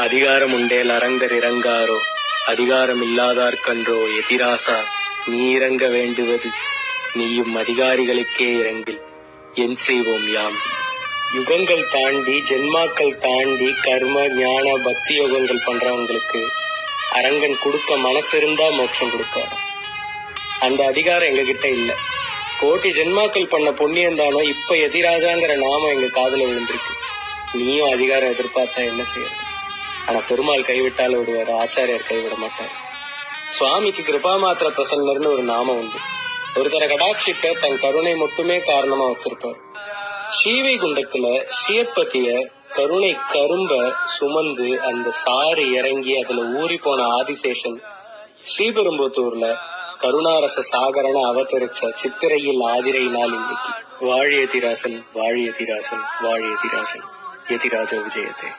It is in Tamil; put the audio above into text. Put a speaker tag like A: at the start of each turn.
A: அதிகாரம் உண்டேல் அரங்கர் இறங்காரோ, அதிகாரம் இல்லாதார்கன்றோ எதிராசா நீ இறங்க வேண்டுவது, நீயும் அதிகாரிகளுக்கே இறங்கில் என் செய்வோம் யாம். யுகங்கள் தாண்டி ஜென்மாக்கள் தாண்டி கர்ம ஞான பக்தி யோகங்கள் பண்றவங்களுக்கு அரங்கன் கொடுக்க மனசு இருந்தா மோட்சம் கொடுப்பாரு. அந்த அதிகாரம் எங்க கிட்ட இல்ல. கோட்டி ஜென்மாக்கள் பண்ண புண்ணியம் தானோ இப்ப எதிராஜாங்கிற நாமம் எங்க காதுல விழுந்திருக்கு. நீயும் அதிகாரம் எதிர்பார்த்தா என்ன செய்யறது? ஆனா பெருமாள் கைவிட்டால விடுவாரு, ஆச்சாரியார் கைவிட மாட்டார். சுவாமிக்கு கிருபா மாத்திர பிரசன்னர்னு ஒரு நாமம் உண்டு. ஒருத்தர கடாட்சிக்க தன் கருணை மட்டுமே காரணமா வச்சிருப்பார். ஸ்ரீவைகுண்டத்துல சிவபதிய கருணை கரும்ப சுமந்து அந்த சாறு இறங்கி அதுல ஊறி போன ஆதிசேஷன் ஸ்ரீபெரும்புத்தூர்ல கருணாரச சாகரன அவதரிச்ச சித்திரையில் ஆதிரை நாள் இன்னைக்கு. வாழியதிராசன் வாழியதிராசன் வாழியதிராசன், யதிராஜ விஜயத்தை.